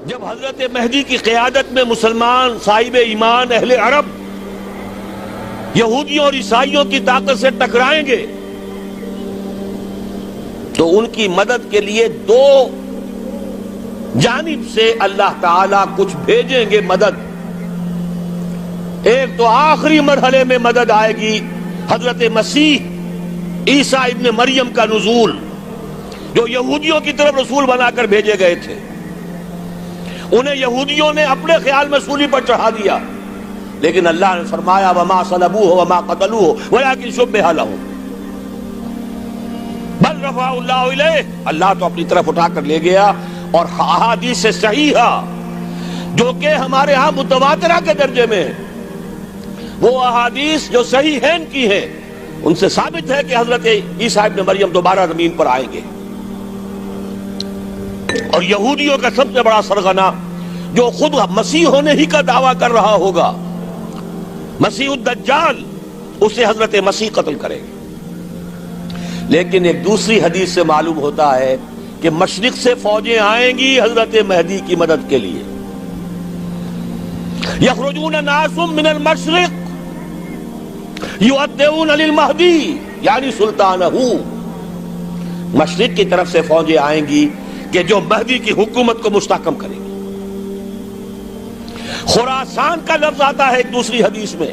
جب حضرت مہدی کی قیادت میں مسلمان صاحب ایمان اہل عرب یہودیوں اور عیسائیوں کی طاقت سے ٹکرائیں گے تو ان کی مدد کے لیے دو جانب سے اللہ تعالیٰ کچھ بھیجیں گے مدد. ایک تو آخری مرحلے میں مدد آئے گی حضرت مسیح عیسیٰ ابن مریم کا نزول، جو یہودیوں کی طرف رسول بنا کر بھیجے گئے تھے. انہیں یہودیوں نے اپنے خیال میں سولی پر چڑھا دیا، لیکن اللہ نے فرمایا وما صلبوہ وما قتلوہ ولکن شبہ لہم بل رفعہ اللہ الیہ. اللہ تو اپنی طرف اٹھا کر لے گیا. اور احادیث صحیحہ جو کہ ہمارے ہاں متواترہ کے درجے میں وہ احادیث جو صحیحین کی ہیں، ان سے ثابت ہے کہ حضرت عیسیٰ ابن مریم دوبارہ زمین پر آئیں گے. اور یہودیوں کا سب سے بڑا سرغنہ جو خود مسیح ہونے ہی کا دعویٰ کر رہا ہوگا، مسیح الدجال، اسے حضرت مسیح قتل کرے گے. لیکن ایک دوسری حدیث سے معلوم ہوتا ہے کہ مشرق سے فوجیں آئیں گی حضرت مہدی کی مدد کے لیے. یخرجون ناس من المشرق یؤدون للمہدی یعنی سلطانہ. مشرق کی طرف سے فوجیں آئیں گی کہ جو مہدی کی حکومت کو مستحکم کریں گی. خراسان کا لفظ آتا ہے ایک دوسری حدیث میں.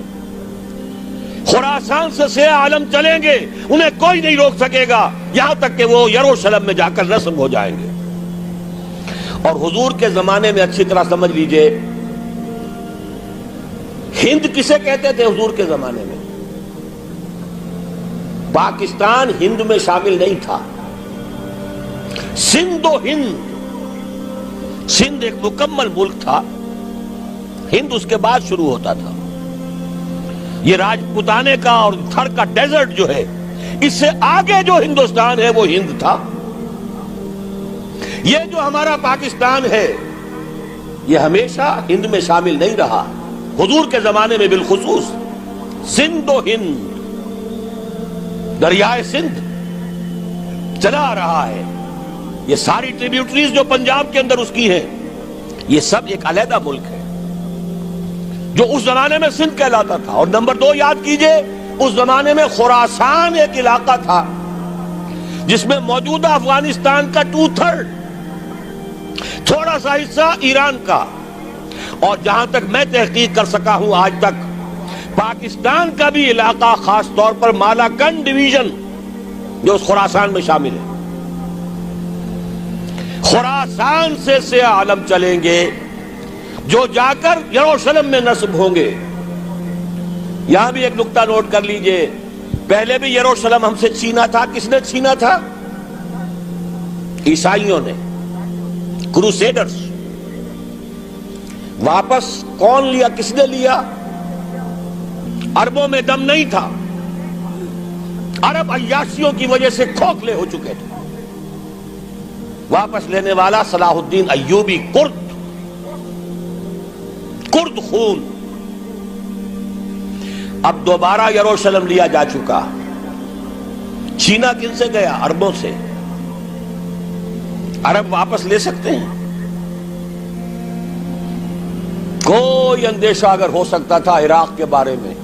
خراسان سے سیاہ عالم چلیں گے، انہیں کوئی نہیں روک سکے گا یہاں تک کہ وہ یروشلم میں جا کر نصب ہو جائیں گے. اور حضور کے زمانے میں اچھی طرح سمجھ لیجئے، ہند کسے کہتے تھے حضور کے زمانے میں؟ پاکستان ہند میں شامل نہیں تھا. سندھ و ہند، سندھ ایک مکمل ملک تھا، ہند اس کے بعد شروع ہوتا تھا. یہ راجپوتانے کا اور تھر کا ڈیزرٹ جو ہے، اس سے آگے جو ہندوستان ہے وہ ہند تھا. یہ جو ہمارا پاکستان ہے یہ ہمیشہ ہند میں شامل نہیں رہا. حضور کے زمانے میں بالخصوص سندھ و ہند، دریائے سندھ چلا آ رہا ہے. یہ ساری ٹریبیوٹریز جو پنجاب کے اندر اس کی ہیں، یہ سب ایک علیحدہ ملک ہے جو اس زمانے میں سندھ کہلاتا تھا. اور نمبر 2 یاد کیجئے، اس زمانے میں خراسان ایک علاقہ تھا جس میں موجودہ افغانستان کا 2/3، تھوڑا سا حصہ ایران کا، اور جہاں تک میں تحقیق کر سکا ہوں آج تک پاکستان کا بھی علاقہ، خاص طور پر مالاکنڈ ڈویژن جو اس خراسان میں شامل ہے. خراسان سے سیاہ عالم چلیں گے جو جا کر یروشلم میں نصب ہوں گے. یہاں بھی ایک نقطہ نوٹ کر لیجئے، پہلے بھی یروشلم ہم سے چھینا تھا. کس نے چھینا تھا؟ عیسائیوں نے، کروسیڈرز. واپس کون لیا؟ کس نے لیا؟ عربوں میں دم نہیں تھا، عرب عیاشیوں کی وجہ سے کھوکھلے ہو چکے تھے. واپس لینے والا صلاح الدین ایوبی، کرد خون. اب دوبارہ یروشلم لیا جا چکا. چھینا کن سے گیا؟ عربوں سے. عرب واپس لے سکتے ہیں؟ کوئی اندیشہ اگر ہو سکتا تھا عراق کے بارے میں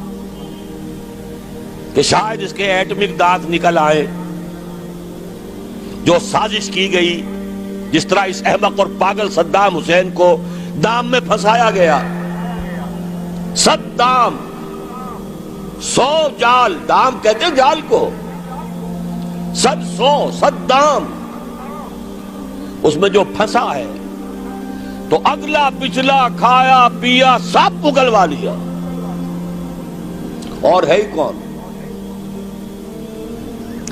کہ شاید اس کے ایٹمک دانت نکل آئے، جو سازش کی گئی، جس طرح اس احمق اور پاگل صدام حسین کو دام میں پھنسایا گیا. صدام 100 جال، دام کہتے ہیں جال کو، صدام اس میں جو پھنسا ہے تو اگلا پچھلا کھایا پیا سب اگلوا لیا. اور ہے ہی کون؟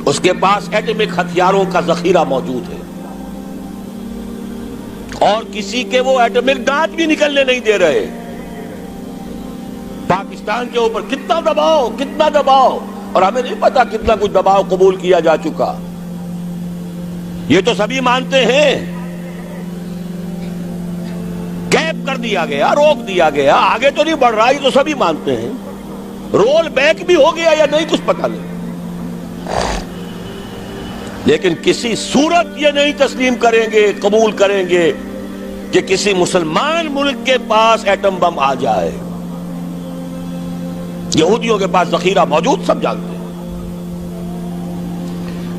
اس کے پاس ایٹمک ہتھیاروں کا ذخیرہ موجود ہے، اور کسی کے وہ ایٹمک دانت بھی نکلنے نہیں دے رہے. پاکستان کے اوپر کتنا دباؤ، اور ہمیں نہیں پتا کتنا کچھ دباؤ قبول کیا جا چکا. یہ تو سبھی مانتے ہیں. کیپ کر دیا گیا، روک دیا گیا، آگے تو نہیں بڑھ رہا، یہ تو سبھی مانتے ہیں. رول بیک بھی ہو گیا یا نہیں کچھ پتہ نہیں. لیکن کسی صورت یہ نہیں تسلیم کریں گے، قبول کریں گے کہ کسی مسلمان ملک کے پاس ایٹم بم آ جائے. یہودیوں کے پاس ذخیرہ موجود، سب جانتے ہیں.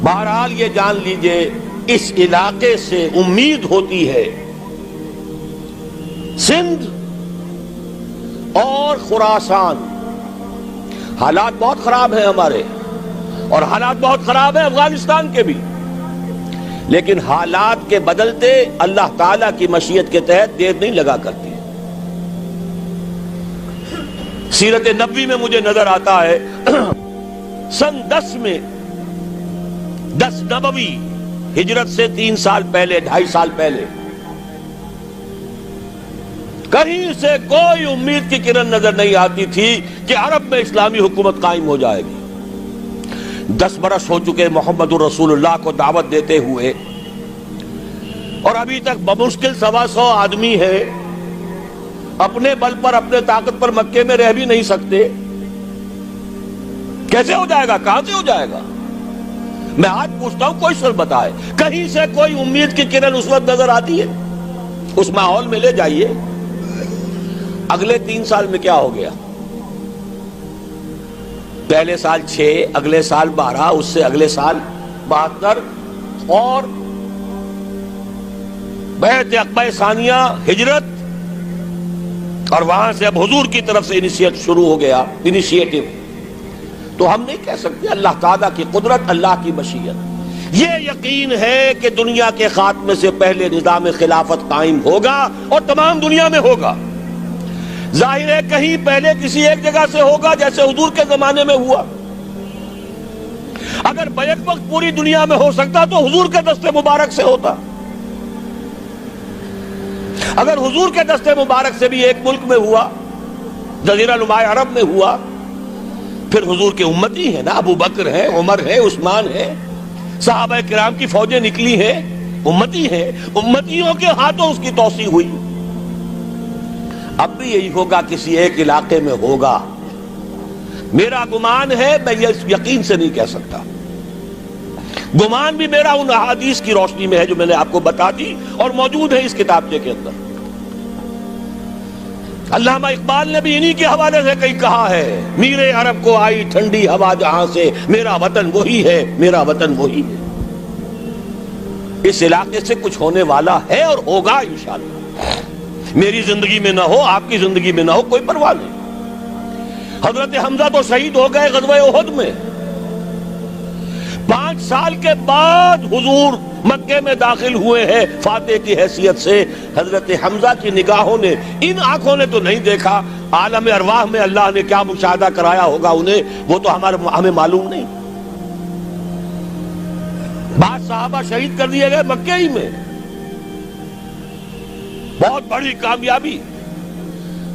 بہرحال یہ جان لیجئے اس علاقے سے امید ہوتی ہے سندھ اور خراسان. حالات بہت خراب ہیں ہمارے، اور حالات بہت خراب ہیں افغانستان کے بھی، لیکن حالات کے بدلتے اللہ تعالیٰ کی مشیت کے تحت دیر نہیں لگا کرتی. سیرت نبوی میں مجھے نظر آتا ہے سن 10 میں، 10 نبوی، ہجرت سے 3 سال پہلے، 2.5 سال پہلے، کہیں سے کوئی امید کی کرن نظر نہیں آتی تھی کہ عرب میں اسلامی حکومت قائم ہو جائے گی. 10 برس ہو چکے محمد الرسول اللہ کو دعوت دیتے ہوئے، اور ابھی تک بمشکل 125 آدمی ہے. اپنے بل پر، اپنے طاقت پر مکے میں رہ بھی نہیں سکتے. کیسے ہو جائے گا؟ کہاں سے ہو جائے گا؟ میں آج پوچھتا ہوں، کوئی شخص بتائے کہیں سے کوئی امید کی کرن اس وقت نظر آتی ہے؟ اس ماحول میں لے جائیے. اگلے 3 سال میں کیا ہو گیا؟ پہلے سال 6، اگلے سال 12، اس سے اگلے سال 72، اور بیعت عقبہ ثانیہ، ہجرت، اور وہاں سے اب حضور کی طرف سے انیشیٹ شروع ہو گیا، انیشیٹو. تو ہم نہیں کہہ سکتے اللہ تعالیٰ کی قدرت، اللہ کی مشیت. یہ یقین ہے کہ دنیا کے خاتمے سے پہلے نظام خلافت قائم ہوگا، اور تمام دنیا میں ہوگا. ظاہر ہے کہیں پہلے کسی ایک جگہ سے ہوگا، جیسے حضور کے زمانے میں ہوا. اگر بیک وقت پوری دنیا میں ہو سکتا تو حضور کے دست مبارک سے ہوتا. اگر حضور کے دست مبارک سے بھی ایک ملک میں ہوا، جزیرہ نما عرب میں ہوا، پھر حضور کے امتی ہیں نا، ابو بکر ہے، عمر ہے، عثمان ہے، صحابہ کرام کی فوجیں نکلی ہیں، امتی ہیں. امتیوں کے ہاتھوں اس کی توسیع ہوئی. اب بھی یہی ہوگا، کسی ایک علاقے میں ہوگا. میرا گمان ہے، میں یہ یقین سے نہیں کہہ سکتا. گمان بھی میرا ان احادیث کی روشنی میں ہے جو میں نے آپ کو بتا دی اور موجود ہے اس کتابچے کے اندر. علامہ اقبال نے بھی انہی کے حوالے سے کئی کہا ہے، میرے عرب کو آئی ٹھنڈی ہوا جہاں سے، میرا وطن وہی ہے، میرا وطن وہی ہے. اس علاقے سے کچھ ہونے والا ہے اور ہوگا انشاءاللہ. میری زندگی میں نہ ہو، آپ کی زندگی میں نہ ہو، کوئی پرواہ نہیں. حضرت حمزہ تو شہید ہو گئے غزوہ احد میں. 5 سال کے بعد حضور مکے میں داخل ہوئے ہیں فاتح کی حیثیت سے. حضرت حمزہ کی نگاہوں نے، ان آنکھوں نے تو نہیں دیکھا، عالم ارواح میں اللہ نے کیا مشاہدہ کرایا ہوگا انہیں، وہ تو ہمیں معلوم نہیں. بعض صحابہ شہید کر دیے گئے مکے ہی میں. بہت بڑی کامیابی.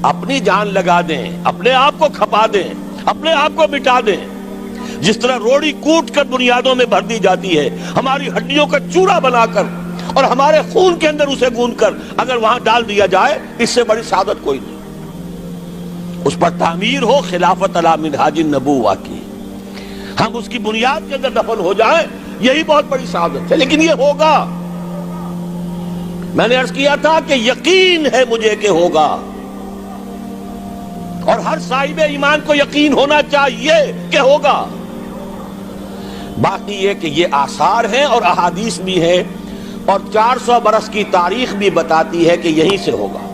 اپنی جان لگا دیں، اپنے آپ کو کھپا دیں، اپنے آپ کو مٹا دیں. جس طرح روڑی کوٹ کر بنیادوں میں بھر دی جاتی ہے، ہماری ہڈیوں کا چورا بنا کر اور ہمارے خون کے اندر اسے گوندھ کر اگر وہاں ڈال دیا جائے، اس سے بڑی سعادت کوئی نہیں. اس پر تعمیر ہو خلافت علی منہاج النبوہ کی، ہم اس کی بنیاد کے اندر دفن ہو جائیں، یہی بہت بڑی سعادت ہے. لیکن یہ ہوگا. میں نے عرض کیا تھا کہ یقین ہے مجھے کہ ہوگا، اور ہر صاحب ایمان کو یقین ہونا چاہیے کہ ہوگا. باقی یہ کہ یہ آثار ہیں اور احادیث بھی ہیں، اور 400 برس کی تاریخ بھی بتاتی ہے کہ یہیں سے ہوگا.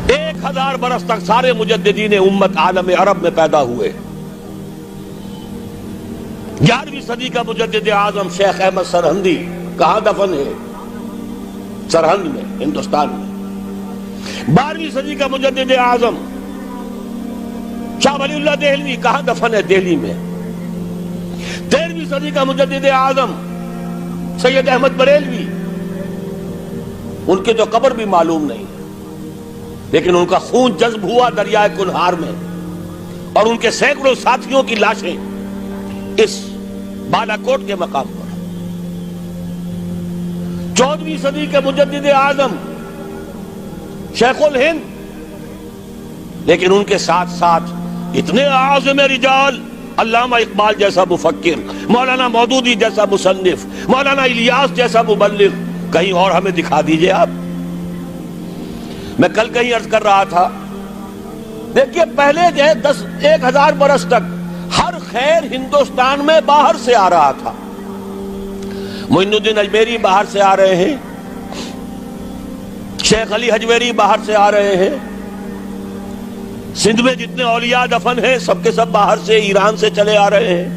1000 برس تک سارے مجددین امت عالم عرب میں پیدا ہوئے. 11ویں صدی کا مجدد اعظم شیخ احمد سرہندی کہاں دفن ہے؟ سرہند میں، ہندوستان میں. 12ویں صدی کا مجدد اعظم شاہ ولی اللہ دہلوی کہاں دفن ہے؟ دہلی میں. 13ویں صدی کا مجدد اعظم سید احمد بریلوی، ان کی تو قبر بھی معلوم نہیں، لیکن ان کا خون جذب ہوا دریائے کنہار میں، اور ان کے سینکڑوں ساتھیوں کی لاشیں اس بالاکوٹ کے مقام پر. 14ویں صدی کے مجدد اعظم شیخ الہند، لیکن ان کے ساتھ ساتھ اتنے اعظم رجال، علامہ اقبال جیسا مفکر، مولانا مودودی جیسا مصنف، مولانا الیاس جیسا مبلغ کہیں اور ہمیں دکھا دیجئے آپ. میں کل کہیں عرض کر رہا تھا، دیکھیے پہلے جو ہے 1000 برس تک ہر خیر ہندوستان میں باہر سے آ رہا تھا. معین الدین اجمیری باہر سے آ رہے ہیں، شیخ علی حجویری باہر سے آ رہے ہیں، سندھ میں جتنے اولیاء دفن ہیں سب کے سب باہر سے، ایران سے چلے آ رہے ہیں.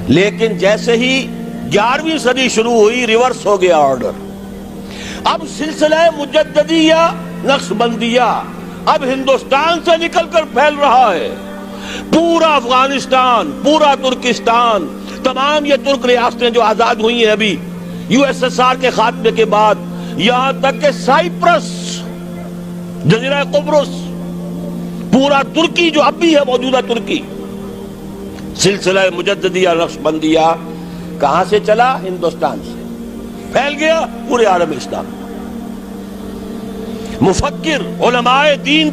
لیکن جیسے ہی 11ویں صدی شروع ہوئی ریورس ہو گیا آرڈر. اب سلسلہ مجددیہ نقشبندیہ اب ہندوستان سے نکل کر پھیل رہا ہے. پورا افغانستان، پورا ترکستان، تمام یہ ترک ریاستیں جو آزاد ہوئی ہیں ابھی USSR کے خاتمے کے بعد، یہاں تک کہ سائپرس، جزیرہ قبرص، پورا ترکی جو اب بھی ہے موجودہ ترکی، سلسلہ مجددیہ نقشبندیہ کہاں سے چلا؟ ہندوستان سے پھیل گیا پورے عالم اسلام. مفکر، علماء دین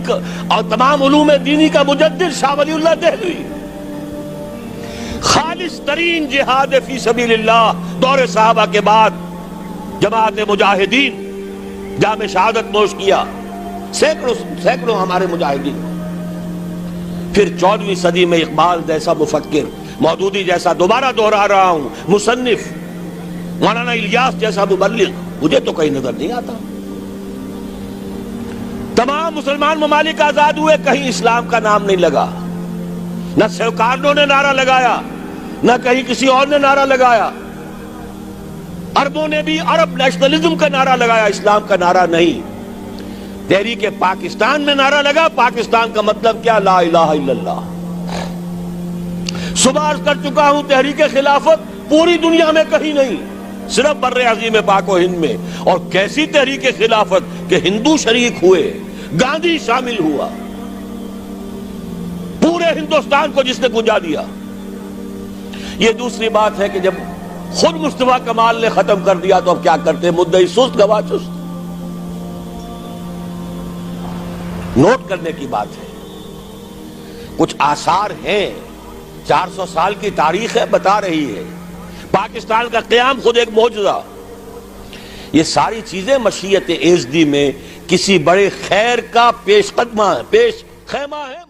اور تمام علوم دینی کا مجدد شاہ ولی اللہ دہلوی، خالص ترین جہاد فی سبیل اللہ دور صحابہ کے بعد جماعت مجاہدین جام شہادت نوش کیا، سینکڑوں ہمارے مجاہدین. پھر 14ویں صدی میں اقبال جیسا مفکر، مودودی جیسا، دوبارہ دوہرا رہا ہوں، مصنف، مولانا الیاس جیسا مبلغ مجھے تو کہیں نظر نہیں آتا. تمام مسلمان ممالک آزاد ہوئے، کہیں اسلام کا نام نہیں لگا. نہ سیوکارنوں نے نعرہ لگایا، نہ کہیں کسی اور نے نعرہ لگایا. عربوں نے بھی عرب نیشنلزم کا نعرہ لگایا، اسلام کا نعرہ نہیں. تحریک پاکستان میں نعرہ لگا، پاکستان کا مطلب کیا؟ لا الہ الا اللہ. صبح عرض کر چکا ہوں، تحریک خلافت پوری دنیا میں کہیں نہیں، صرف بر عظیم پاک و ہند میں. اور کیسی تحریک خلافت کہ ہندو شریک ہوئے، گاندھی شامل ہوا، پورے ہندوستان کو جس نے گنجا دیا. یہ دوسری بات ہے کہ جب خود مصطفیٰ کمال نے ختم کر دیا تو اب کیا کرتے؟ مدعی سست گواہ چست. نوٹ کرنے کی بات ہے، کچھ آثار ہیں، 400 سال کی تاریخ ہے، بتا رہی ہے پاکستان کا قیام خود ایک معجزہ. یہ ساری چیزیں مشیت ایزدی میں کسی بڑے خیر کا پیش خیمہ ہے.